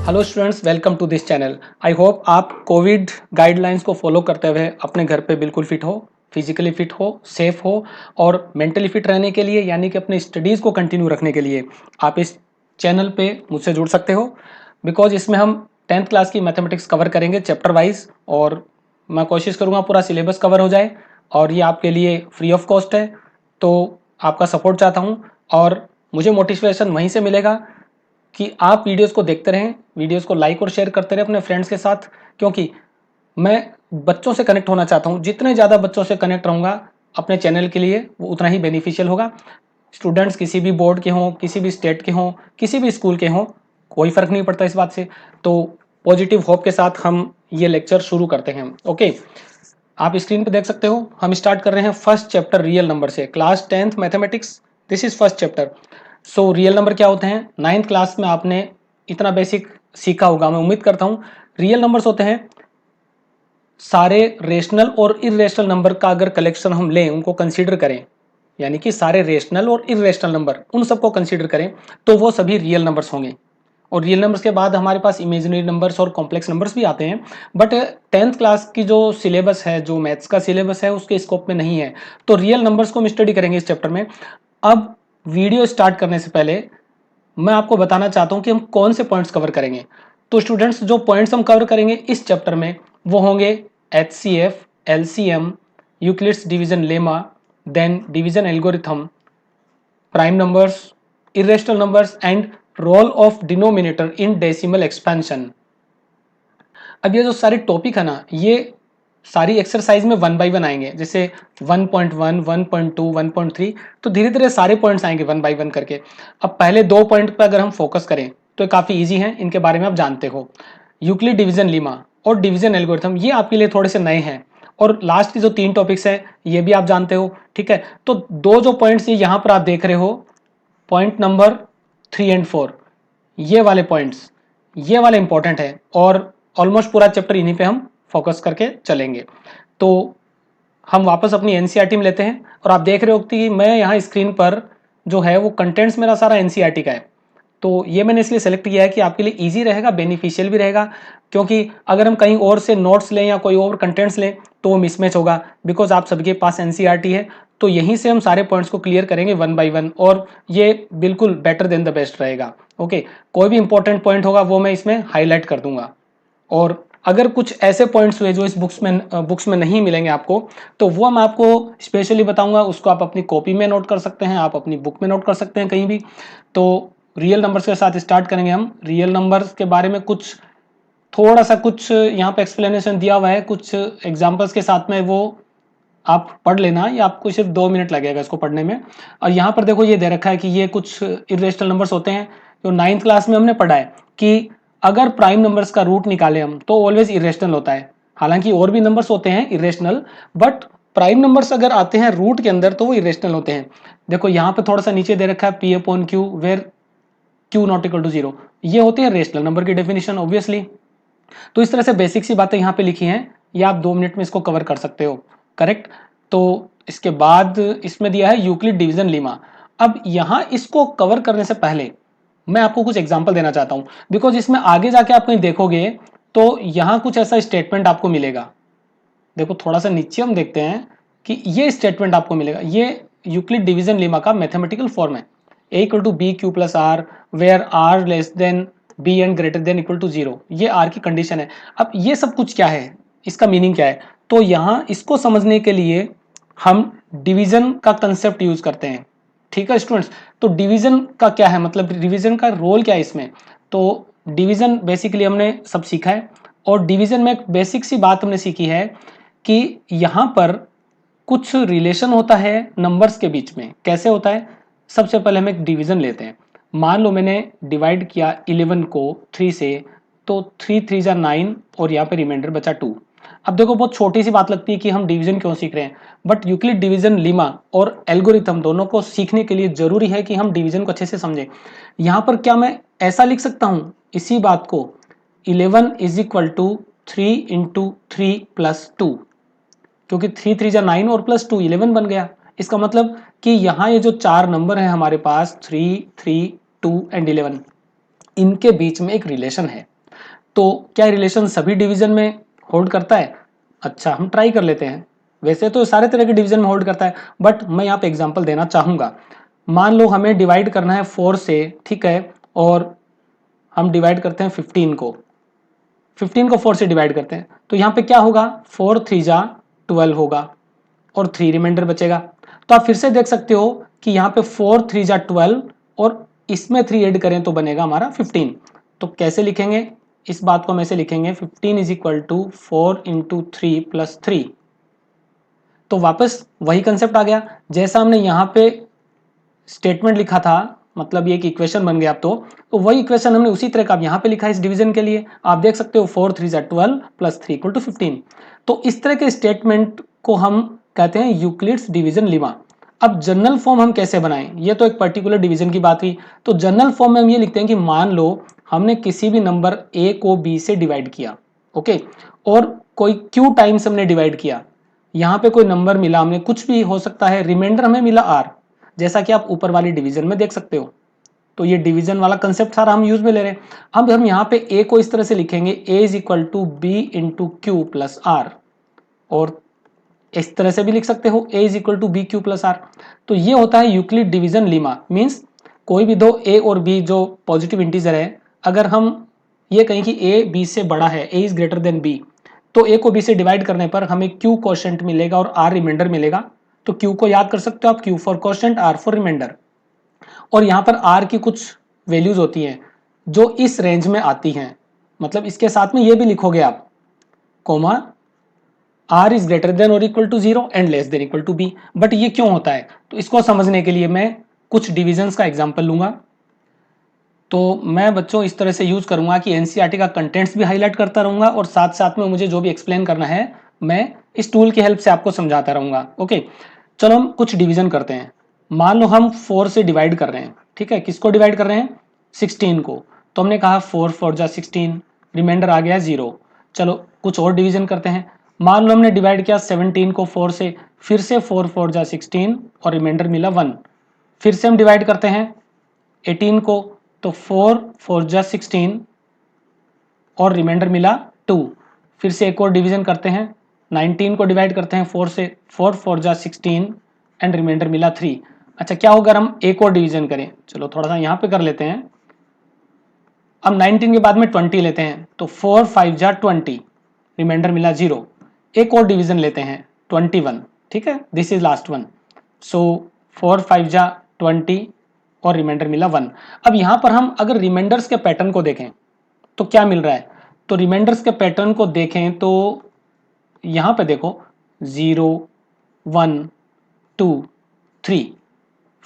Hello students, welcome to this channel. I hope आप covid guidelines को follow करते हुए अपने घर पे बिल्कुल फिट हो, फिजिकली फिट हो, सेफ हो और मेंटली फिट रहने के लिए यानी कि अपने स्टडीज़ को कंटिन्यू रखने के लिए आप इस चैनल पे मुझसे जुड़ सकते हो। बिकॉज इसमें हम 10th क्लास की मैथमेटिक्स कवर करेंगे चैप्टर वाइज और मैं कोशिश करूँगा पूरा सिलेबस कवर हो जाए और ये आपके लिए फ्री ऑफ कॉस्ट है। तो आपका सपोर्ट चाहता हूँ और मुझे मोटिवेशन वहीं से मिलेगा कि आप वीडियोस को देखते रहें, वीडियोस को लाइक और शेयर करते रहें अपने फ्रेंड्स के साथ, क्योंकि मैं बच्चों से कनेक्ट होना चाहता हूं। जितने ज़्यादा बच्चों से कनेक्ट रहूँगा अपने चैनल के लिए वो उतना ही बेनिफिशियल होगा। स्टूडेंट्स किसी भी बोर्ड के हों, किसी भी स्टेट के हों, किसी भी स्कूल के हों, कोई फ़र्क नहीं पड़ता इस बात से। तो पॉजिटिव होप के साथ हम ये लेक्चर शुरू करते हैं। ओके, आप स्क्रीन पे देख सकते हो, हम स्टार्ट कर रहे हैं फर्स्ट चैप्टर रियल नंबर से। Class 10th mathematics, this is first chapter. So real number क्या होते हैं? 9th क्लास में आपने इतना बेसिक सीखा होगा, मैं उम्मीद करता हूँ। रियल नंबर्स होते हैं सारे रेशनल और इरेशनल नंबर का अगर कलेक्शन हम लें, उनको कंसीडर करें, यानी कि सारे रेशनल और इरेशनल नंबर उन सबको कंसीडर करें तो वो सभी रियल नंबर्स होंगे। और रियल नंबर्स के बाद हमारे पास इमेजिनरी नंबर्स और कॉम्प्लेक्स नंबर्स भी आते हैं, बट 10th क्लास की जो सिलेबस है, जो मैथ्स का सिलेबस है, उसके स्कोप में नहीं है। तो रियल नंबर्स को हम स्टडी करेंगे इस चैप्टर में। अब वीडियो स्टार्ट करने से पहले मैं आपको बताना चाहता हूं कि हम कौन से पॉइंट्स कवर करेंगे। तो स्टूडेंट्स, जो पॉइंट्स हम कवर करेंगे इस चैप्टर में वो होंगे HCF, LCM, Euclid's division lemma, then division algorithm, prime numbers, irrational numbers and role of denominator in decimal expansion. अब ये जो सारे टॉपिक है ना, ये सारी एक्सरसाइज में 1 बाय 1 आएंगे, जैसे 1.1, 1.2, 1.3, तो धीरे धीरे सारे पॉइंट्स आएंगे 1 बाय 1 करके। अब पहले 2 पॉइंट पर अगर हम फोकस करें तो काफ़ी इजी हैं, इनके बारे में आप जानते हो। यूक्लिड डिवीजन लीमा और डिवीजन एल्गोरिथम ये आपके लिए थोड़े से नए हैं। और लास्ट की जो 3 टॉपिक्स है ये भी आप जानते हो, ठीक है। तो दो जो पॉइंट्स ये यहाँ पर आप देख रहे हो, पॉइंट नंबर 3 एंड 4, ये वाले पॉइंट्स, ये वाले इंपॉर्टेंट है और ऑलमोस्ट पूरा चैप्टर इन्हीं पे हम फोकस करके चलेंगे। तो हम वापस अपनी एनसीईआरटी में लेते हैं और आप देख रहे हो कि मैं यहाँ स्क्रीन पर जो है वो कंटेंट्स मेरा सारा एनसीईआरटी का है। तो ये मैंने इसलिए सेलेक्ट किया है कि आपके लिए इजी रहेगा, बेनिफिशियल भी रहेगा, क्योंकि अगर हम कहीं और से नोट्स लें या कोई और कंटेंट्स लें तो वो मिसमैच होगा। बिकॉज आप सबके पास एनसीईआरटी है, तो यहीं से हम सारे पॉइंट्स को क्लियर करेंगे 1 बाय 1 और ये बिल्कुल बेटर देन द बेस्ट रहेगा। ओके, कोई भी इंपॉर्टेंट पॉइंट होगा वो मैं इसमें हाईलाइट कर दूंगा। और अगर कुछ ऐसे पॉइंट्स हुए जो इस बुक्स में नहीं मिलेंगे आपको, तो वो मैं आपको स्पेशली बताऊंगा। उसको आप अपनी कॉपी में नोट कर सकते हैं, आप अपनी बुक में नोट कर सकते हैं कहीं भी। तो रियल नंबर्स के साथ स्टार्ट करेंगे हम। रियल नंबर्स के बारे में कुछ थोड़ा सा कुछ यहाँ पे एक्सप्लेनेशन दिया हुआ है कुछ एग्जाम्पल्स के साथ में, वो आप पढ़ लेना, या आपको सिर्फ 2 मिनट लगेगा इसको पढ़ने में। और यहाँ पर देखो ये दे रखा है कि ये कुछ इरेशनल नंबर्स होते हैं जो 9th क्लास में हमने पढ़ा है कि अगर प्राइम नंबर्स का रूट निकाले हम तो ऑलवेज इरेशनल होता है। हालांकि और भी नंबर्स होते हैं इरेशनल, बट प्राइम नंबर्स अगर आते हैं रूट के अंदर तो वो इरेशनल होते हैं। देखो यहाँ पे थोड़ा सा नीचे दे रखा है p upon q where q not equal to 0, ये होती है रेशनल नंबर की डेफिनेशन ऑब्वियसली। तो इस तरह से बेसिक सी बातें यहाँ पे लिखी हैं, ये आप 2 मिनट में इसको कवर कर सकते हो, करेक्ट। तो इसके बाद इसमें दिया है यूक्लिड डिवीजन लीमा। अब यहाँ इसको कवर करने से पहले मैं आपको कुछ एग्जांपल देना चाहता हूँ, बिकॉज इसमें आगे जाके आप कहीं देखोगे तो यहाँ कुछ ऐसा स्टेटमेंट आपको मिलेगा। देखो थोड़ा सा नीचे हम देखते हैं कि ये स्टेटमेंट आपको मिलेगा, ये यूक्लिड डिवीजन लीमा का मैथमेटिकल फॉर्म है। A equal to b q plus r where r less than b and greater than equal to 0, ये आर की कंडीशन है। अब ये सब कुछ क्या है, इसका मीनिंग क्या है? तो यहाँ इसको समझने के लिए हम डिवीजन का कंसेप्ट यूज करते हैं, ठीक है स्टूडेंट्स। तो डिवीजन का क्या है, मतलब डिवीजन का रोल क्या है इसमें? तो डिवीजन बेसिकली हमने सब सीखा है, और डिवीजन में एक बेसिक सी बात हमने सीखी है कि यहाँ पर कुछ रिलेशन होता है नंबर्स के बीच में। कैसे होता है? सबसे पहले हम एक डिवीजन लेते हैं। मान लो मैंने डिवाइड किया 11 को 3 से, तो 3 3 जा 9 और यहाँ पे रिमाइंडर बचा 2। अब देखो बहुत छोटी सी बात लगती है कि हम डिवीजन क्यों सीख रहे हैं, बट यूक्लिड डिवीजन लीमा और एल्गोरिथम दोनों को सीखने के लिए जरूरी है कि हम डिवीजन को अच्छे से समझें। यहाँ पर क्या मैं ऐसा लिख सकता हूँ इसी बात को, 11 is equal to 3 into 3 plus 2, क्योंकि 3 3 जा 9 और प्लस 2 11 बन गया। इसका मतलब कि यहाँ ये जो चार नंबर है हमारे पास 3 3 2 एंड 11, इनके बीच में एक रिलेशन है। तो क्या रिलेशन सभी डिवीजन में होल्ड करता है? अच्छा, हम ट्राई कर लेते हैं। वैसे तो सारे तरह के डिवीजन में होल्ड करता है, बट मैं यहाँ पे एग्जांपल देना चाहूँगा। मान लो हमें डिवाइड करना है 4 से, ठीक है, और हम डिवाइड करते हैं 15 को 4 से डिवाइड करते हैं, तो यहाँ पे क्या होगा, 4 3 जा 12 होगा और 3 रिमाइंडर बचेगा। तो आप फिर से देख सकते हो कि यहाँ पे 4 3 जा 12 और इसमें 3 ऐड करें तो बनेगा हमारा 15। तो कैसे लिखेंगे इस बात को, हम ऐसे लिखेंगे 15 is equal to 4 into 3 plus 3। तो वापस वही कंसेप्ट आ गया, जैसा हमने यहाँ पे स्टेटमेंट लिखा था, मतलब ये एक इक्वेशन बन गया। अब तो वही इक्वेशन हमने उसी तरह का अब यहाँ पे लिखा है इस डिवीजन के लिए। आप देख सकते हो 4 3 12 प्लस 3 इक्वल टू 15। तो इस तरह के स्टेटमेंट को हम कहते हैं यूक्लिड्स डिवीजन लेमा। अब जनरल फॉर्म हम कैसे बनाएं, ये तो एक पर्टिकुलर डिवीजन की बात हुई। तो जनरल फॉर्म में हम ये लिखते हैं कि मान लो हमने किसी भी नंबर a को b से डिवाइड किया, ओके, और कोई q टाइम्स हमने डिवाइड किया, यहाँ पे कोई नंबर मिला हमें, कुछ भी हो सकता है, रिमाइंडर हमें मिला r, जैसा कि आप ऊपर वाली डिवीजन में देख सकते हो। तो ये डिवीजन वाला कंसेप्ट सारा हम यूज में ले रहे हैं। अब हम यहाँ पे a को इस तरह से लिखेंगे, a is equal to b into q plus r, और इस तरह से भी लिख सकते हो a is equal to b q plus r. तो ये होता है यूक्लिड डिवीजन लीमा। मीन्स कोई भी दो a और b जो पॉजिटिव इंटीजर है, अगर हम ये कहें कि a b से बड़ा है, a is greater then b, तो a को b से डिवाइड करने पर हमें q कोशेंट मिलेगा और r रिमाइंडर मिलेगा। तो q को याद कर सकते हो आप, q for quotient, r for remainder. और यहाँ पर r की कुछ वैल्यूज होती हैं जो इस रेंज में आती हैं, मतलब इसके साथ में ये भी लिखोगे आप, comma r is greater than और equal to 0 and less than equal to b। But ये क्यों होता है, तो इसको समझने के लिए मैं कुछ डिविजन्स का एग्जांपल लूंगा। तो मैं बच्चों इस तरह से यूज करूंगा कि एनसीईआरटी का कंटेंट्स भी हाईलाइट करता रहूंगा और साथ साथ में मुझे जो भी एक्सप्लेन करना है मैं इस टूल की हेल्प से आपको समझाता रहूंगा। ओके, चलो हम कुछ डिवीजन करते हैं। मान लो हम 4 से डिवाइड कर रहे हैं, ठीक है, किसको डिवाइड कर रहे हैं, 16 को। तो हमने कहा 4 4 जा 16, रिमाइंडर आ गया 0। चलो कुछ और डिवीजन करते हैं। मान लो हमने डिवाइड किया 17 को 4 से, फिर से 4 4 जा 16 और रिमाइंडर मिला 1। फिर से हम डिवाइड करते हैं 18 को, तो 4 4 जा 16 और रिमाइंडर मिला 2। फिर से एक और डिवीजन करते हैं, 19 को डिवाइड करते हैं 4 से, 4 4 जा 16 एंड रिमाइंडर मिला 3। अच्छा, क्या होगा हम एक और डिवीजन करें, चलो थोड़ा सा यहाँ पे कर लेते हैं। अब 19 के बाद में 20 लेते हैं, तो 4 5 जा 20, रिमाइंडर मिला 0। एक और डिवीजन लेते हैं 21, ठीक है, दिस इज लास्ट वन। सो 4 5 जा 20 और रिमाइंडर मिला 1। अब यहाँ पर हम अगर रिमाइंडर्स के पैटर्न को देखें तो क्या मिल रहा है, तो रिमाइंडर्स के पैटर्न को देखें तो यहाँ पे देखो 0 1 2 3,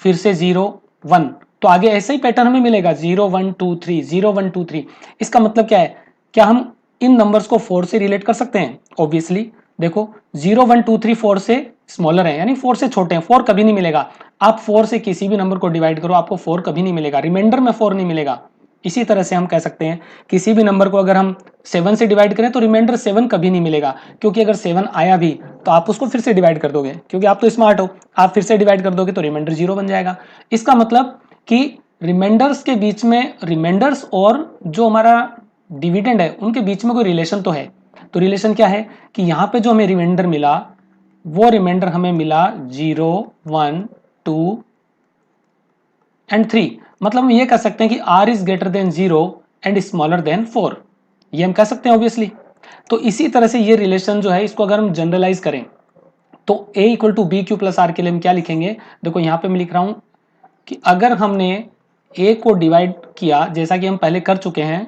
फिर से 0 1, तो आगे ऐसा ही पैटर्न हमें मिलेगा 0 1 2 3 0 1 2 3। इसका मतलब क्या है, क्या हम इन नंबर्स को 4 से रिलेट कर सकते हैं? ऑब्वियसली देखो 0 1 2 3 4 से स्मॉलर है, यानी 4 से छोटे हैं, 4 कभी नहीं मिलेगा। आप 4 से किसी भी नंबर को डिवाइड करो, आपको 4 कभी नहीं मिलेगा, रिमाइंडर में 4 नहीं मिलेगा। इसी तरह से हम कह सकते हैं किसी भी नंबर को अगर हम 7 से डिवाइड करें तो रिमाइंडर 7 कभी नहीं मिलेगा, क्योंकि अगर 7 आया भी तो आप उसको फिर से डिवाइड कर दोगे, क्योंकि आप तो स्मार्ट हो, आप फिर से डिवाइड कर दोगे तो रिमाइंडर 0 बन जाएगा। इसका मतलब कि रिमाइंडर्स के बीच में, रिमाइंडर्स और जो हमारा डिविडेंड है उनके बीच में कोई रिलेशन तो है। तो रिलेशन क्या है कि यहाँ पे जो हमें रिमाइंडर मिला वो रिमाइंडर हमें मिला 0 1 2 एंड 3। मतलब हम ये कह सकते हैं कि r is greater then 0 and smaller than 4, ये हम कह सकते हैं ऑब्वियसली। तो इसी तरह से ये रिलेशन जो है इसको अगर हम जनरलाइज करें तो a equal to b q plus r के लिए हम क्या लिखेंगे, देखो यहाँ पे मैं लिख रहा हूं कि अगर हमने a को डिवाइड किया जैसा कि हम पहले कर चुके हैं,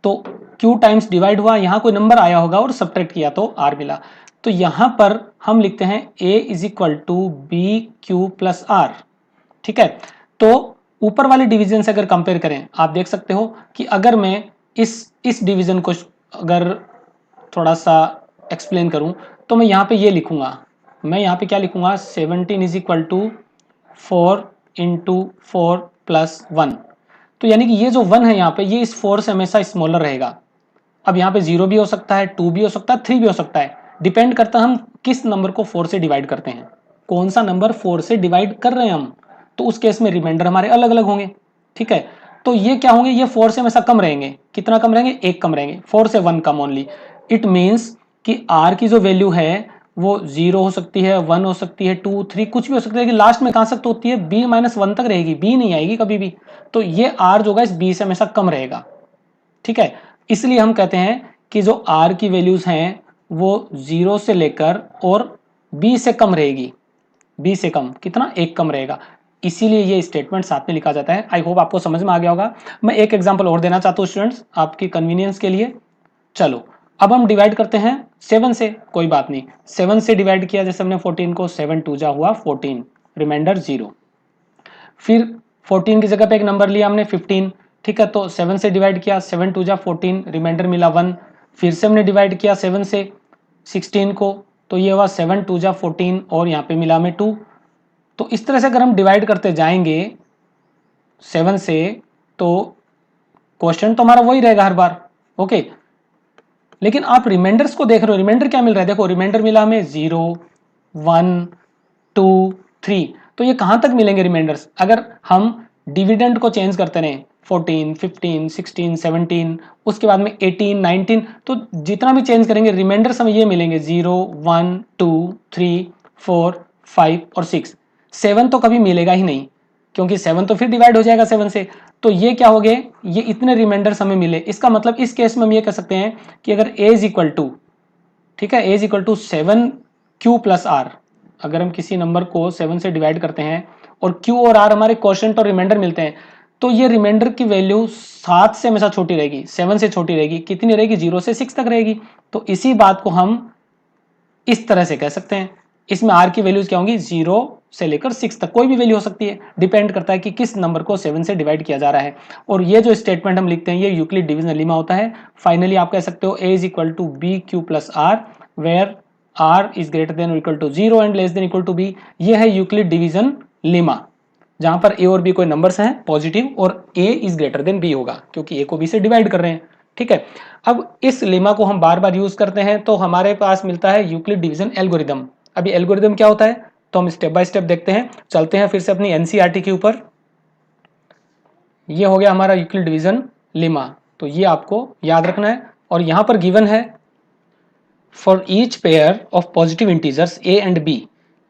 तो q टाइम्स डिवाइड हुआ, यहाँ कोई नंबर आया होगा और सब्ट्रैक्ट किया तो r मिला। तो यहाँ पर हम लिखते हैं a is equal to b q plus r, ठीक है। तो ऊपर वाले डिवीजन से अगर कंपेयर करें, आप देख सकते हो कि अगर मैं इस डिवीजन को अगर थोड़ा सा एक्सप्लेन करूं तो मैं यहाँ पे ये लिखूंगा, मैं यहाँ पे क्या लिखूंगा, 17 is equal to 4 into 4 plus 1। तो यानी कि ये जो 1 है यहाँ पे, ये इस 4 से हमेशा स्मॉलर रहेगा। अब यहाँ पे 0 भी हो सकता है, 2 भी हो सकता है, 3 भी हो सकता है, डिपेंड करता है हम किस नंबर को 4 से डिवाइड करते हैं, कौन सा नंबर 4 से डिवाइड कर रहे हैं हम, तो उस केस में रिमाइंडर हमारे अलग अलग होंगे, ठीक है। तो ये क्या होंगे, ये 4 से हमेशा कम रहेंगे। कितना कम रहेंगे, 1 कम रहेंगे, 4 से 1 कम ओनली। इट मीन्स कि r की जो वैल्यू है वो 0 हो सकती है, 1 हो सकती है, 2 3 कुछ भी हो सकता है, कि लास्ट में कहां तक होती है, b - 1 तक रहेगी, b नहीं आएगी कभी भी। तो ये r जो होगा इस b से हमेशा कम रहेगा, ठीक है। इसलिए हम कहते हैं कि जो r की वैल्यूज हैं वो 0 से लेकर और b से कम रहेगी, b से कम कितना, 1 कम रहेगा। इसीलिए ये स्टेटमेंट साथ में लिखा जाता है। आई होप आपको समझ में आ गया होगा। मैं एक एग्जांपल और देना चाहता हूं स्टूडेंट्स आपकी कन्वीनियंस के लिए। चलो अब हम डिवाइड करते हैं 7 से, कोई बात नहीं, 7 से डिवाइड किया, जैसे हमने 14 को, 7 2 जा हुआ 14, रिमाइंडर 0। फिर 14 की जगह पे एक नंबर लिया हमने 15, ठीक है, तो 7 से डिवाइड किया, 7 2 जा 14, रिमाइंडर मिला 1। फिर से हमने डिवाइड किया 7 से 16 को, तो ये हुआ 7 2 जा 14 और यहाँ पे मिला हमें 2। तो इस तरह से अगर हम डिवाइड करते जाएंगे 7 से, तो क्वेश्चन तो हमारा वही रहेगा हर बार, ओके। लेकिन आप रिमाइंडर्स को देख रहे हो, रिमाइंडर क्या मिल रहा है, देखो रिमाइंडर मिला हमें 0 1 2 3। तो ये कहां तक मिलेंगे रिमाइंडर्स, अगर हम डिविडेंड को चेंज करते रहे, 14 15 16 17, उसके बाद में 18 19, तो जितना भी चेंज करेंगे रिमाइंडर्स हमें ये मिलेंगे 0 1 2 3 4 5 और 6। 7 तो कभी मिलेगा ही नहीं, क्योंकि 7 तो फिर डिवाइड हो जाएगा 7 से। तो ये क्या हो गए, ये इतने रिमाइंडर्स हमें मिले। इसका मतलब इस केस में हम ये कह सकते हैं कि अगर a इज इक्वल टू, ठीक है, a is equal to 7q plus r, अगर हम किसी नंबर को 7 से डिवाइड करते हैं और q और r हमारे क्वोशिएंट और रिमाइंडर मिलते हैं, तो ये रिमाइंडर की वैल्यू 7 से हमेशा छोटी रहेगी, 7 से छोटी रहेगी। कितनी रहेगी, 0 से 6 तक रहेगी। तो इसी बात को हम इस तरह से कह सकते हैं। इसमें r की वैल्यूज क्या होंगी, 0 से लेकर 6 तक, कोई भी वैल्यू हो सकती है, डिपेंड करता है कि किस नंबर को 7 से डिवाइड किया जा रहा है। और ये जो स्टेटमेंट हम लिखते हैं ये यूक्लिड डिवीजन लेमा होता है। फाइनली आप कह सकते हो a is equal to b q plus r, where r is greater than equal to 0 and less than equal to b। ये है यूक्लिड डिवीजन लेमा, जहां पर a और b कोई नंबर्स हैं पॉजिटिव और a is greater then b होगा, क्योंकि a को b से डिवाइड कर रहे हैं, ठीक है। अब इस लेमा को हम बार बार यूज करते हैं तो हमारे पास मिलता है यूक्लिड डिवीजन एल्गोरिदम। अभी एल्गोरिदम क्या होता है तो हम स्टेप बाय स्टेप देखते हैं। चलते हैं फिर से अपनी एनसीईआरटी के ऊपर। ये हो गया हमारा यूक्लिड डिवीजन लेमा, तो ये आपको याद रखना है। और यहां पर गिवन है for each pair of positive integers a and b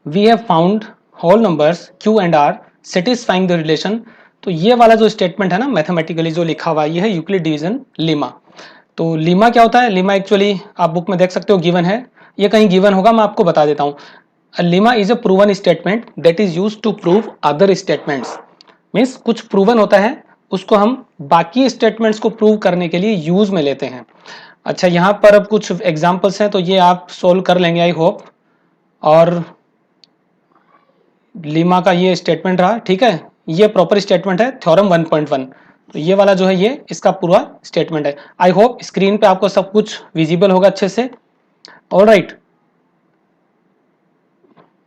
we have found whole numbers q and r satisfying the relation. तो ये वाला जो स्टेटमेंट है ना मैथमेटिकली जो लिखा हुआ है, ये है यूक्लिड डिवीजन लेमा। तो लीमा क्या होता है, लीमा एक्चुअली आप बुक में देख सकते हो गिवन है, ये कहीं गिवन होगा, मैं आपको बता देता हूँ। Lemma is a proven statement that is used to prove other statements. Means कुछ प्रूवन होता है, उसको हम बाकी स्टेटमेंट्स को प्रूव करने के लिए यूज में लेते हैं। अच्छा, यहाँ पर अब कुछ एग्जाम्पल्स हैं, तो ये आप सोल्व कर लेंगे आई होप। और लीमा का ये स्टेटमेंट रहा, ठीक है, ये प्रॉपर स्टेटमेंट है थ्योरम 1.1। तो ये वाला जो है ये इसका पूरा स्टेटमेंट है। आई होप स्क्रीन पे आपको सब कुछ विजिबल होगा अच्छे से। ऑलराइट,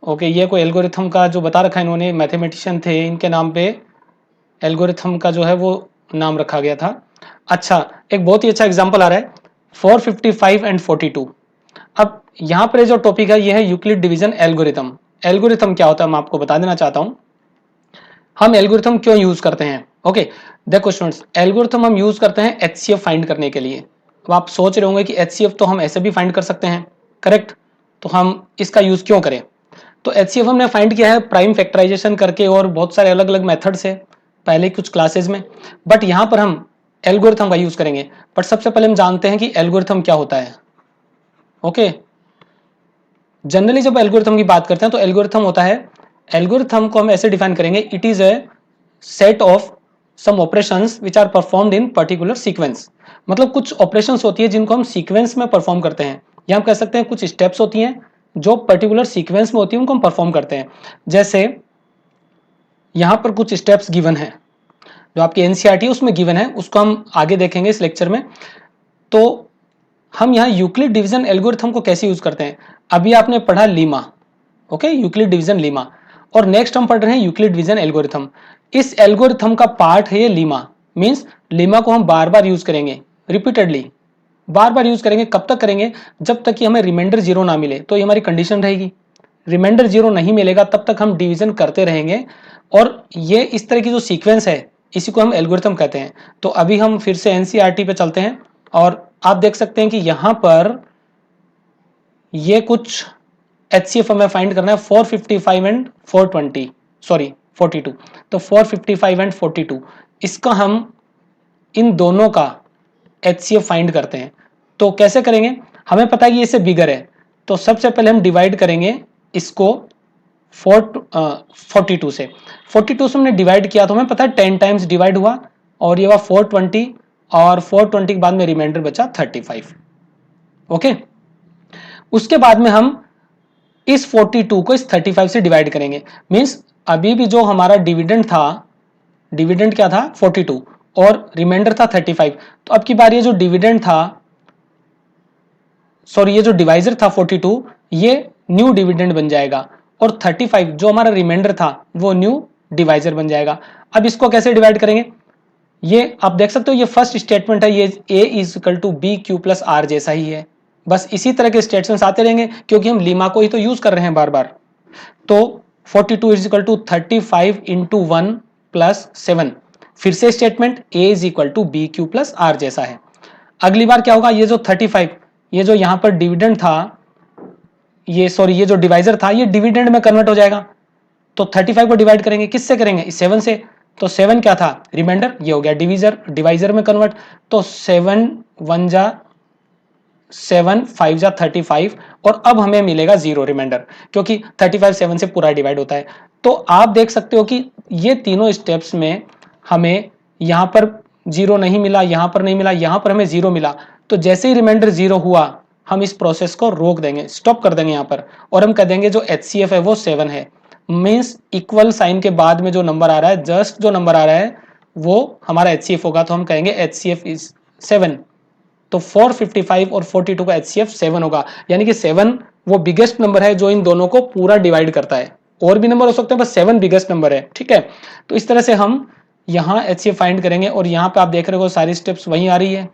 ओके, ये कोई एल्गोरिथम का जो बता रखा है इन्होंने, मैथमेटिशियन थे, इनके नाम पे एल्गोरिथम का जो है वो नाम रखा गया था। अच्छा, एक बहुत ही अच्छा एग्जाम्पल आ रहा है 455 एंड 42। अब यहाँ पर जो टॉपिक है ये है यूक्लिड डिवीजन एल्गोरिथम। एल्गोरिथम क्या होता है मैं आपको बता देना चाहता हूँ। हम एल्गोरिथम क्यों यूज करते हैं, ओके। देखो स्टूडेंट्स, एल्गोरिथम हम यूज करते हैं एचसीएफ फाइंड करने के लिए। अब आप सोच रहे होंगे कि एचसीएफ तो हम ऐसे भी फाइंड कर सकते हैं, करेक्ट, तो हम इसका यूज क्यों करें। तो एचसीएफ हमने फाइंड किया है प्राइम फैक्टराइजेशन करके और बहुत सारे अलग अलग मेथड से पहले कुछ क्लासेस में, बट यहाँ पर हम एल्गोरिथम का यूज करेंगे। बट सबसे पहले हम जानते हैं कि एल्गोरिथम क्या होता है, ओके। जनरली जब एल्गोरिथम की बात करते हैं तो एल्गोरिथम होता है, एल्गोरिथम को हम ऐसे डिफाइन करेंगे, it is a set of some operations which are performed in particular sequence. मतलब कुछ ऑपरेशंस होती है जिनको हम सीक्वेंस में परफॉर्म करते हैं, या हम कह सकते हैं कुछ स्टेप्स होती हैं जो पर्टिकुलर सीक्वेंस में होती है, उनको हम परफॉर्म करते हैं। जैसे यहाँ पर कुछ स्टेप्स गिवन है, जो आपकी एनसीईआरटी है उसमें गिवन है, उसको हम आगे देखेंगे इस लेक्चर में। तो हम यहाँ यूक्लिड डिवीजन एल्गोरिथम को कैसे यूज करते हैं, अभी आपने पढ़ा Lima, okay, Euclid division Lima, और नेक्स्ट हम पढ़ रहे हैं यूक्लिड डिवीजन एल्गोरिथम। इस एल्गोरिथम का पार्ट है ये लीमा। मींस लीमा को हम बार बार यूज करेंगे, रिपीटेडली बार बार यूज करेंगे। कब तक करेंगे, जब तक कि हमें रिमाइंडर 0 ना मिले, तो ये हमारी कंडीशन रहेगी। रिमाइंडर 0 नहीं मिलेगा तब तक हम डिवीजन करते रहेंगे। और ये इस तरह की जो सीक्वेंस है इसी को हम एल्गोरिथम कहते हैं। तो अभी हम फिर से एनसीईआरटी पे चलते हैं और आप देख सकते हैं कि यहां पर ये कुछ एचसीएफ हमें फाइंड करना है 455 एंड 420, सॉरी 42। तो 455 एंड 42 इसका हम इन दोनों का एचसीएफ फाइंड करते हैं। तो कैसे करेंगे, हमें पता है कि इससे बिगर है, तो सबसे पहले हम डिवाइड करेंगे इसको 42 से। 42 से हमने डिवाइड किया तो हमें पता है 10 टाइम्स डिवाइड हुआ और ये हुआ 420 और 420 के बाद में रिमाइंडर बचा 35। ओके, उसके बाद में हम इस 42 को इस 35 से डिवाइड करेंगे। मींस अभी भी जो हमारा डिविडेंड था, डिविडेंड क्या था 42 और रिमाइंडर था 35। तो अब की बार ये जो डिविडेंड था, सॉरी ये जो डिवाइजर था 42, ये न्यू डिविडेंड बन जाएगा और 35 जो हमारा रिमाइंडर था वो न्यू डिवाइजर बन जाएगा। अब इसको कैसे डिवाइड करेंगे, ये आप देख सकते हो ये फर्स्ट स्टेटमेंट है, ये a is equal to b q plus r जैसा ही है। बस इसी तरह के स्टेटमेंट्स आते रहेंगे क्योंकि हम लीमा को ही तो यूज कर रहे हैं बार बार। तो 42 is equal to 35 into 1 plus 7, फिर से statement a is equal to b q plus r जैसा है। अगली बार क्या होगा, ये जो 35, ये जो यहां पर डिविडेंड था, ये सॉरी ये जो डिवाइजर था ये डिविडेंड में कन्वर्ट हो जाएगा। तो 35 को डिवाइड करेंगे, किससे करेंगे, इस 7 से। तो 7 क्या था, रिमाइंडर, ये हो गया डिवाइजर में कन्वर्ट। तो 7 1 जा 7 5 जा 35 और अब हमें मिलेगा 0 रिमाइंडर, क्योंकि 35 7 से पूरा डिवाइड होता है। तो आप देख सकते हो कि ये तीनों स्टेप्स में हमें यहाँ पर 0 नहीं मिला, यहाँ पर नहीं मिला, यहाँ पर हमें 0 मिला। तो जैसे ही रिमाइंडर 0 हुआ हम इस प्रोसेस को रोक देंगे, स्टॉप कर देंगे यहाँ पर, और हम कह देंगे जो HCF है वो 7 है। मीन्स इक्वल साइन के बाद में जो नंबर आ रहा है, जस्ट जो नंबर आ रहा है वो हमारा HCF होगा। तो हम कहेंगे HCF इज 7। तो 455 और 42 का HCF 7 होगा, यानी कि 7 वो बिगेस्ट नंबर है जो इन दोनों को पूरा डिवाइड करता है। और भी नंबर हो सकते हैं बस 7 बिगेस्ट नंबर है, ठीक है। तो इस तरह से हम यहाँ HCF फाइंड करेंगे और यहाँ पे आप देख रहे हो सारी स्टेप्स वहीं आ रही है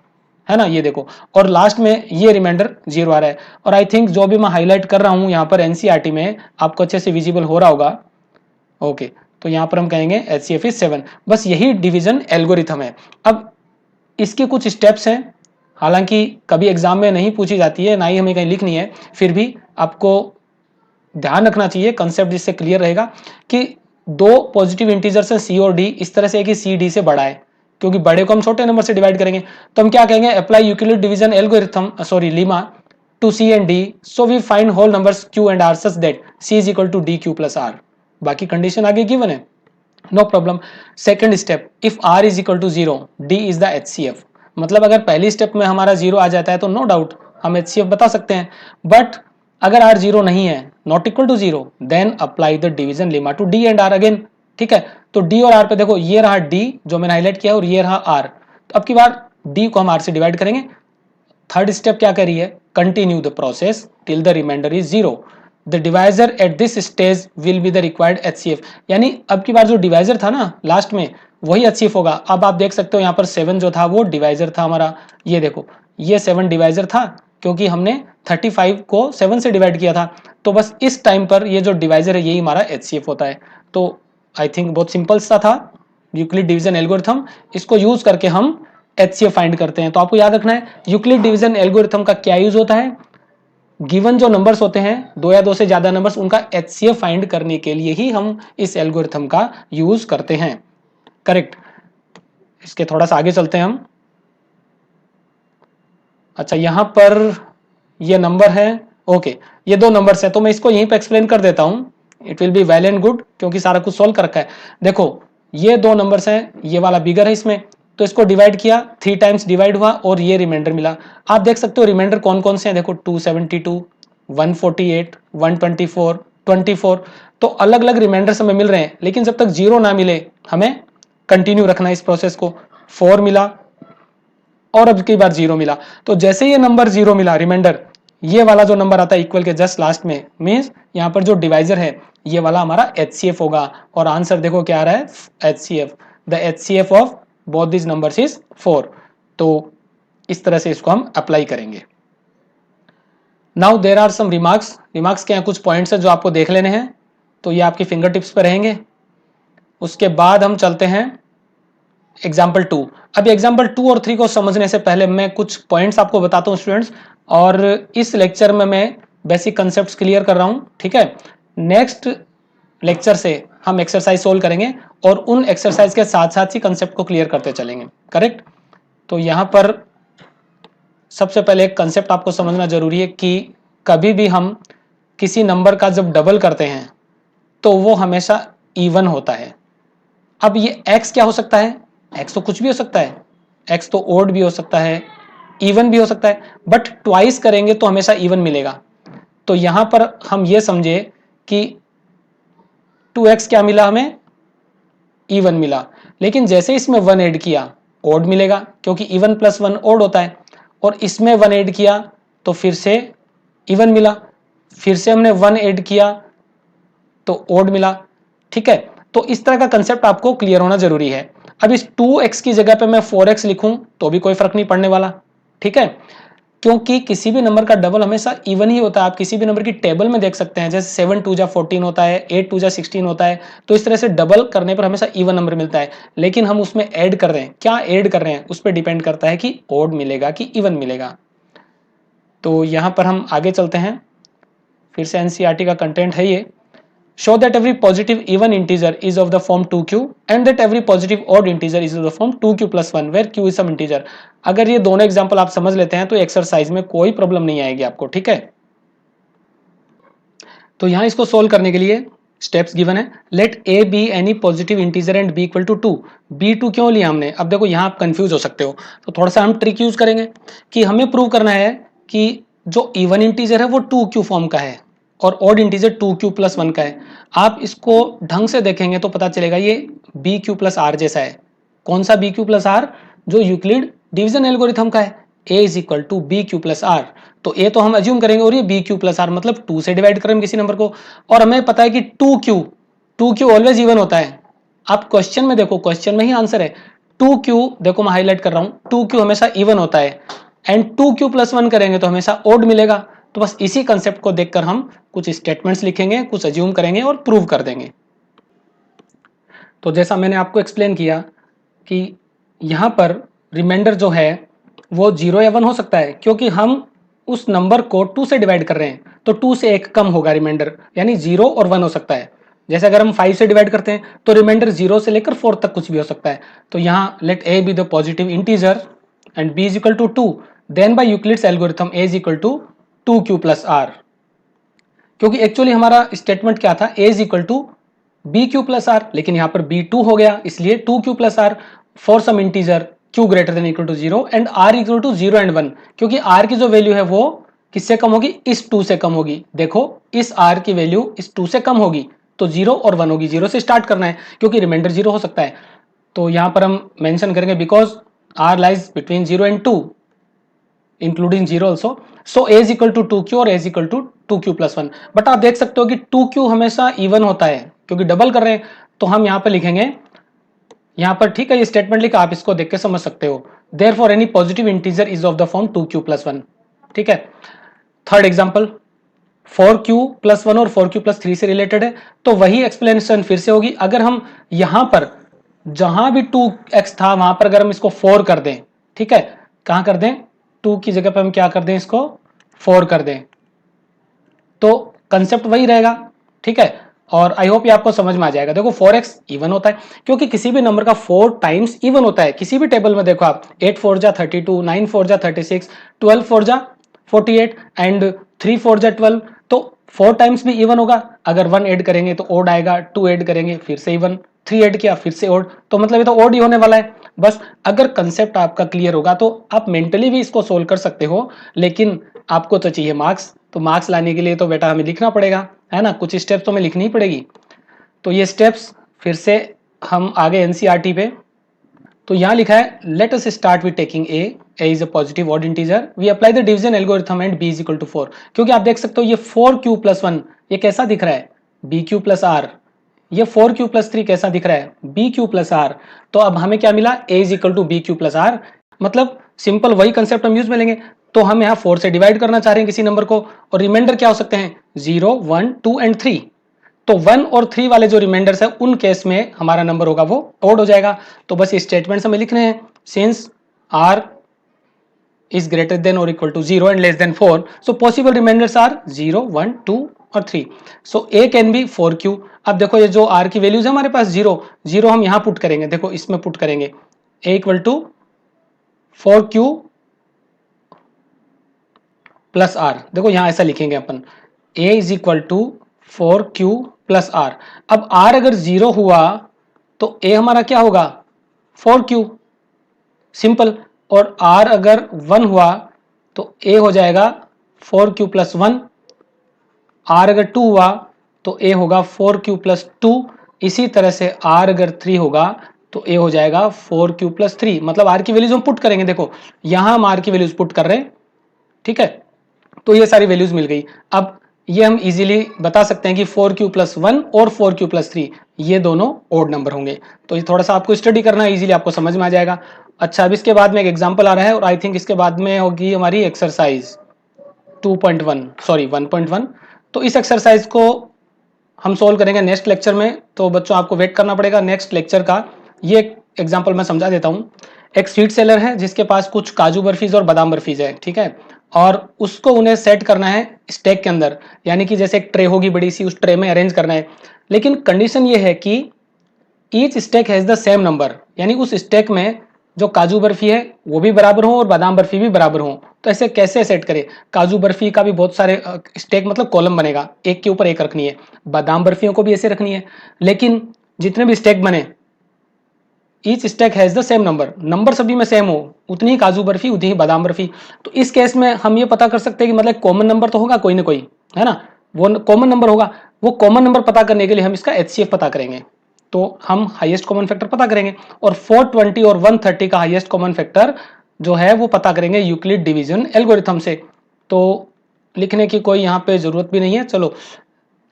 ना, ये देखो। और लास्ट में ये रिमाइंडर 0 आ रहा है। और आई थिंक जो भी मैं हाईलाइट कर रहा हूँ यहाँ पर एनसीईआरटी में आपको अच्छे से विजिबल हो रहा होगा। ओके, तो यहाँ पर हम कहेंगे HCF इज 7। बस यही डिवीजन एल्गोरिथम है। अब इसके कुछ स्टेप्स हैं, हालांकि कभी एग्जाम में नहीं पूछी जाती है, ना ही हमें कहीं लिखनी है, फिर भी आपको ध्यान रखना चाहिए, कंसेप्ट जिससे क्लियर रहेगा कि दो पॉजिटिव इंटीजर्स हैं C और D, इस तरह से है कि C D से बड़ा है, क्योंकि बड़े को हम छोटे नंबर से डिवाइड करेंगे। तो हम क्या कहेंगे, apply Euclid division algorithm sorry lemma to C and D, so we find whole numbers Q and R such that C is equal to DQ plus R। बाकी कंडीशन आगे गिवन है, no problem. Second step, if R is equal to 0 D is the HCF। मतलब अगर पहली step में हमारा 0 आ जाता है तो नो डाउट हम HCF बता सकते हैं। बट अगर R 0 नहीं है, not equal to 0, then apply the division lemma to D and R again, ठीक है। तो D और R पे देखो, ये रहा D जो मैंने हाईलाइट किया और ये रहा R। तो अब की बार D को हम R से डिवाइड करेंगे। थर्ड स्टेप क्या करी है, continue the process till the remainder is 0। The divisor at this stage will be the required HCF। यानी अब की बार जो डिवाइजर था ना लास्ट में, वही HCF होगा। अब आप देख सकते हो यहाँ पर 7 जो था वो डिवाइजर था हमारा, ये देखो ये 7 डिवाइजर था क्योंकि हमने 35 को 7 से डिवाइड किया था। तो बस इस टाइम पर ये जो डिवाइजर है यही हमारा HCF होता है। तो आई थिंक बहुत सिंपल सा था यूक्लिड डिवीजन एल्गोरिथम, इसको यूज करके हम HCF फाइंड करते हैं। तो आपको याद रखना है यूक्लिड डिवीजन एल्गोरिथम का क्या यूज होता है, गिवन जो नंबर्स होते हैं 2 या 2 से ज्यादा नंबर्स, उनका HCF फाइंड करने के लिए ही हम इस एल्गोरिथम का यूज करते हैं, करेक्ट। इसके थोड़ा सा आगे चलते हैं हम। अच्छा, यहां पर ये नंबर है, ओके, ये 2 नंबर्स है तो मैं इसको यहीं पे एक्सप्लेन कर देता हूं, it will be well and good, क्योंकि सारा कुछ सोल्व कर रखा है। देखो ये 2 नंबर्स हैं, ये वाला बिगर है इसमें, तो इसको डिवाइड किया, 3 टाइम्स डिवाइड हुआ और ये रिमाइंडर मिला। आप देख सकते हो रिमाइंडर कौन कौन से हैं, देखो 272, 148, 124, 24। तो अलग अलग रिमाइंडर्स हमें मिल रहे हैं, लेकिन जब तक 0 ना मिले हमें कंटिन्यू रखना है इस प्रोसेस को। 4 मिला और अब की बार 0 मिला। तो जैसे ये नंबर 0 मिला रिमाइंडर, ये वाला जो नंबर आता है इक्वल के जस्ट लास्ट में, मींस यहाँ पर जो डिवाइजर है ये वाला हमारा HCF होगा। और आंसर देखो क्या आ रहा है, HCF, the HCF of both this numbers is 4। तो इस तरह से इसको हम अप्लाई करेंगे। Now there are some remarks, remarks के यहाँ कुछ पॉइंट्स है जो आपको देख लेने हैं, तो ये आपकी फिंगर टिप्स पर रहेंगे। उसके बाद हम चलते हैं एग्जाम्पल 2। अब एग्जाम्पल 2 और 3 को समझने से पहले मैं कुछ पॉइंट्स आपको बताता हूँ स्टूडेंट्स, और इस लेक्चर में मैं बेसिक कंसेप्ट क्लियर कर रहा हूँ, ठीक है। नेक्स्ट लेक्चर से हम एक्सरसाइज सोल्व करेंगे और उन एक्सरसाइज के साथ साथ ही कंसेप्ट को क्लियर करते चलेंगे, करेक्ट। तो यहाँ पर सबसे पहले एक कंसेप्ट आपको समझना जरूरी है कि कभी भी हम किसी नंबर का जब डबल करते हैं तो वो हमेशा इवन होता है। अब ये x क्या हो सकता है, x तो कुछ भी हो सकता है, x तो ओड भी हो सकता है, इवन भी हो सकता है, बट ट्वाइस करेंगे तो हमेशा इवन मिलेगा। तो यहां पर हम ये समझे कि 2x क्या मिला हमें, इवन मिला, लेकिन जैसे इसमें 1 ऐड किया ओड मिलेगा, क्योंकि इवन प्लस 1 ओड होता है, और इसमें 1 ऐड किया तो फिर से इवन मिला, फिर से हमने 1 ऐड किया तो ओड मिला, ठीक है। तो इस तरह का कंसेप्ट आपको क्लियर होना जरूरी है। अब इस 2x की जगह पे मैं 4x लिखूं तो भी कोई फर्क नहीं पड़ने वाला, ठीक है, क्योंकि किसी भी नंबर का डबल हमेशा इवन ही होता है। आप किसी भी नंबर की टेबल में देख सकते हैं, जैसे 7 2 जा 14 होता है, 8 2 जा 16 होता है, तो इस तरह से डबल करने पर हमेशा इवन नंबर मिलता है। लेकिन हम उसमें ऐड कर रहे हैं, क्या ऐड कर रहे हैं उस पर डिपेंड करता है कि ओड मिलेगा कि इवन मिलेगा। तो यहां पर हम आगे चलते हैं, फिर से एनसीईआरटी का कंटेंट है ये। Show that every positive even integer is of the form 2q and that every positive odd integer is of the form 2q plus 1 where q is some integer। अगर ये दोनों एग्जांपल आप समझ लेते हैं तो एक्सरसाइज में कोई प्रॉब्लम नहीं आएगी आपको, ठीक है। तो यहां इसको सोल्व करने के लिए स्टेप्स गिवन है। Let a be any positive integer and b equal to 2। b2 क्यों लिया हमने, अब देखो यहां आप कंफ्यूज हो सकते हो, तो थोड़ा सा हम ट्रिक यूज करेंगे कि हमें प्रूव करना है कि जो इवन इंटीजर है वो 2q फॉर्म का है और ऑड इंटीजर 2q प्लस 1 का है। आप इसको ढंग से देखेंगे तो पता चलेगा ये bq प्लस आर जैसा है। कौन सा bq प्लस आर, जो यूक्लिड डिवीजन एल्गोरिथम का है, a is equal to b q plus r. तो a तो हम अज्यूम करेंगे और ये bq प्लस आर मतलब 2 से डिवाइड करें किसी नंबर को, और हमें पता है कि 2q ऑलवेज इवन होता है। आप क्वेश्चन में देखो, क्वेश्चन में ही आंसर है 2q, देखो मैं हाईलाइट कर रहा हूं, 2q हमेशा इवन होता है, एंड 2q प्लस 1 करेंगे तो हमेशा ओड मिलेगा। तो बस इसी कंसेप्ट को देखकर हम कुछ स्टेटमेंट्स लिखेंगे, कुछ अज्यूम करेंगे और प्रूव कर देंगे। तो जैसा मैंने आपको एक्सप्लेन किया कि यहां पर रिमाइंडर जो है वो 0 या 1 हो सकता है, क्योंकि हम उस नंबर को 2 से डिवाइड कर रहे हैं, तो 2 से 1 कम होगा रिमाइंडर, यानी 0 और 1 हो सकता है। जैसे अगर हम 5 से डिवाइड करते हैं तो रिमाइंडर 0 से लेकर 4 तक कुछ भी हो सकता है। तो यहाँ let a be the positive integer and b is equal to 2, then by Euclid's algorithm a is equal to 2q plus r. क्योंकि एक्चुअली हमारा स्टेटमेंट क्या था, a is equal to b q plus r, लेकिन यहाँ पर b2 हो गया, इसलिए 2q plus r for some integer q greater than equal to 0 and r equal to 0 and 1, क्योंकि r की जो वैल्यू है वो किससे कम होगी, इस 2 से कम होगी। देखो इस r की वैल्यू इस 2 से कम होगी तो 0 और 1 होगी, 0 से स्टार्ट करना है क्योंकि रिमाइंडर 0 हो सकता है। तो यहाँ पर हम मेंशन करेंगे because r lies between 0 and 2 including 0 also, so a is equal to 2q और a is equal to 2q plus 1। But आप देख सकते हो कि 2q हमेशा इवन होता है क्योंकि डबल कर रहे हैं, तो हम यहाँ पे लिखेंगे, यहाँ पर ठीक है ये स्टेटमेंट लिखा, आप इसको देख के समझ सकते हो। Therefore any positive integer is of the form 2q plus 1, ठीक है। थर्ड एग्जांपल 4q प्लस 1 और 4q प्लस 3 से रिलेटेड है, तो वही एक्सप्लेनेशन फिर से होगी। अगर हम यहाँ पर जहां भी 2x था वहां पर अगर हम इसको 4 कर दें, ठीक है, कहां कर दें, 2 की जगह पर हम क्या कर दें, इसको 4 कर दें, तो कंसेप्ट वही रहेगा, ठीक है। और आई होप ये आपको समझ में आ जाएगा। देखो 4x इवन होता है क्योंकि किसी भी नंबर का 4 टाइम्स इवन होता है। किसी भी टेबल में देखो आप, 8 4 जा 32, 9 4 जा 36, 12 4 जा 48 एंड 3 4 जा 12, तो 4 टाइम्स भी इवन होगा। अगर 1 ऐड करेंगे तो ओड आएगा, 2 ऐड करेंगे फिर से इवन, 3 ऐड किया फिर से ओड, तो मतलब ये तो ओड ही होने वाला है। बस अगर कंसेप्ट आपका क्लियर होगा तो आप मेंटली भी इसको सोल्व कर सकते हो, लेकिन आपको तो चाहिए मार्क्स, तो मार्क्स लाने के लिए तो बेटा हमें लिखना पड़ेगा, है ना, कुछ स्टेप्स तो हमें लिखनी ही पड़ेगी। तो ये स्टेप्स फिर से हम आगे एनसीईआरटी पे, तो यहाँ लिखा है let us start with taking a is a positive odd integer, we apply the division algorithm and b is equal to 4। क्योंकि आप देख सकते हो ये 4q प्लस 1 ये कैसा दिख रहा है, bq प्लस r, ये 4q प्लस 3 कैसा दिख रहा है, bq प्लस r। तो अब हमें क्या मिला, a is equal to bq plus r, मतलब सिंपल वही कंसेप्ट हम यूज में लेंगे। तो हम यहाँ 4 से डिवाइड करना चाह रहे हैं किसी नंबर को, और रिमाइंडर क्या हो सकते हैं 0 1 2 एंड 3, तो 1 और 3 वाले जो रिमाइंडर्स है उन केस में हमारा नंबर होगा वो ओड हो जाएगा। तो बस ये स्टेटमेंट्स हमें लिखने हैं, since r is greater than or equal to 0 and less than 4, so possible remainders are 0, 1, 2 और 3. so a can be 4q. अब देखो ये जो r की वैल्यूज है हमारे पास 0 हम यहाँ पुट करेंगे, देखो इसमें पुट करेंगे a equal to 4q plus r, देखो यहाँ ऐसा लिखेंगे अपन a is equal to 4q plus r. अब r अगर 0 हुआ तो a हमारा क्या होगा 4q, सिंपल, और r अगर 1 हुआ तो a हो जाएगा 4q प्लस 1, r अगर 2 हुआ तो a होगा 4q प्लस 2, इसी तरह से r अगर 3 होगा तो a हो जाएगा 4q प्लस 3. मतलब r की वैल्यूज हम पुट करेंगे, देखो यहां हम r की वैल्यूज पुट कर रहे हैं, ठीक है, तो ये सारी वैल्यूज मिल गई. अब ये हम इजीली बता सकते हैं कि 4q प्लस 1 और 4q प्लस 3 ये दोनों ओड नंबर होंगे. तो ये थोड़ा सा आपको स्टडी करना है, इजीली आपको समझ में आ जाएगा. अच्छा, अब इसके बाद में एक एग्जांपल आ रहा है और आई थिंक इसके बाद में होगी हमारी एक्सरसाइज 2.1 सॉरी 1.1. तो इस एक्सरसाइज को हम सोल्व करेंगे नेक्स्ट लेक्चर में, तो बच्चों आपको वेट करना पड़ेगा नेक्स्ट लेक्चर का. ये एग्जांपल मैं समझा देता हूँ. एक स्वीट सेलर है जिसके पास कुछ काजू बर्फीज और बादाम बर्फीज है, ठीक है, और उसको उन्हें सेट करना है स्टेक के अंदर, यानी कि जैसे एक ट्रे होगी बड़ी सी, उस ट्रे में अरेंज करना है. लेकिन कंडीशन ये है कि each stack has the same number, यानी उस स्टेक में जो काजू बर्फी है वो भी बराबर हो और बादाम बर्फी भी बराबर हो. तो ऐसे कैसे सेट करें? काजू बर्फी का भी बहुत सारे स्टेक मतलब कॉलम बनेगा, एक के ऊपर एक रखनी है. बादाम बर्फियों को भी ऐसे रखनी है. लेकिन जितने भी स्टेक बने, each stack has the same number सभी में सेम हो, उतनी ही काजू बर्फी उतनी ही बादाम बर्फी. तो इस केस में हम ये पता कर सकते हैं कि मतलब कॉमन नंबर तो होगा कोई ना कोई, है ना, वो कॉमन नंबर होगा. वो कॉमन नंबर पता करने के लिए हम इसका HCF पता करेंगे. तो हम हाईएस्ट कॉमन फैक्टर पता करेंगे और 420 और 130 का हाईएस्ट कॉमन फैक्टर जो है वो पता करेंगे यूक्लिड डिवीजन एल्गोरिथम से. तो लिखने की कोई यहाँ पे जरूरत भी नहीं है, चलो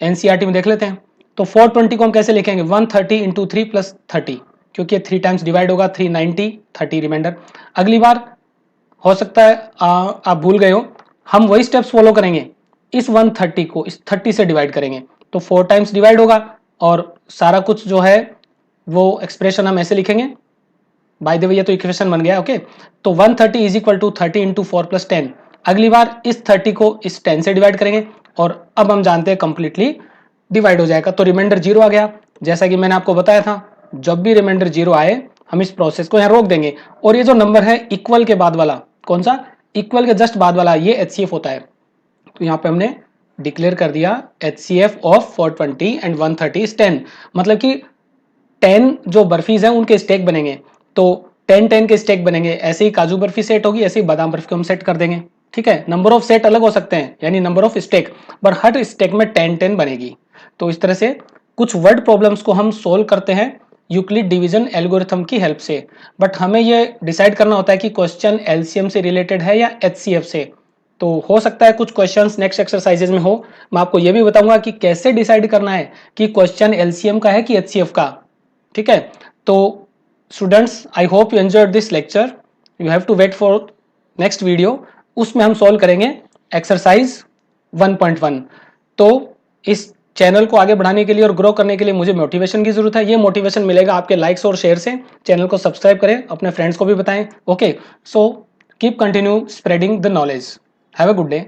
एनसीईआरटी में देख लेते हैं. तो 420 को हम कैसे लिखेंगे, 130 इंटू 3 प्लस 30, क्योंकि ये 3 टाइम्स डिवाइड होगा, 390, 30 रिमाइंडर. अगली बार हो सकता है आप भूल गए हो, हम वही स्टेप्स फॉलो करेंगे. इस 130 को इस 30 से डिवाइड करेंगे तो 4 टाइम्स डिवाइड होगा और सारा कुछ जो है वो एक्सप्रेशन हम ऐसे लिखेंगे. बाय द वे ये तो इक्वेशन बन गया, ओके. तो 130 is equal to 30 into 4 plus 10. अगली बार इस 30 को इस 10 से डिवाइड करेंगे और अब हम जानते हैं कंप्लीटली डिवाइड हो जाएगा. तो रिमाइंडर 0 आ गया. जैसा कि मैंने आपको बताया था, जब भी रिमाइंडर 0 आए हम इस प्रोसेस को यहाँ रोक देंगे. और ये जो नंबर है इक्वल के बाद वाला, कौन सा, इक्वल के जस्ट बाद वाला, ये HCF होता है. तो यहाँ पे हमने डिक्लेयर कर दिया HCF ऑफ 420 एंड 130 इज 10. मतलब कि 10 जो बर्फीज हैं उनके स्टेक बनेंगे, तो 10 के स्टेक बनेंगे. ऐसे ही काजू बर्फी सेट होगी, ऐसे ही बादाम बर्फी को हम सेट कर देंगे, ठीक है. नंबर ऑफ सेट अलग हो सकते हैं, यानी नंबर ऑफ स्टेक, पर हर स्टेक में 10 बनेगी. तो इस तरह से कुछ वर्ड प्रॉब्लम्स को हम सोल्व करते हैं यूक्लिड डिवीजन एल्गोरिथम की हेल्प से. बट हमें ये डिसाइड करना होता है कि क्वेश्चन LCM से रिलेटेड है या HCF से. तो हो सकता है कुछ क्वेश्चंस नेक्स्ट एक्सरसाइजेज में हो. मैं आपको ये भी बताऊंगा कि कैसे डिसाइड करना है कि क्वेश्चन LCM का है कि HCF का, ठीक है. तो students, I hope you enjoyed this lecture. You have to wait for next video, उसमें हम सॉल्व करेंगे एक्सरसाइज 1.1. तो इस चैनल को आगे बढ़ाने के लिए और ग्रो करने के लिए मुझे मोटिवेशन की जरूरत है. ये मोटिवेशन मिलेगा आपके लाइक्स और शेयर से. चैनल को सब्सक्राइब करें, अपने फ्रेंड्स को भी बताएं. Okay, so keep continue spreading the knowledge. Have a good day.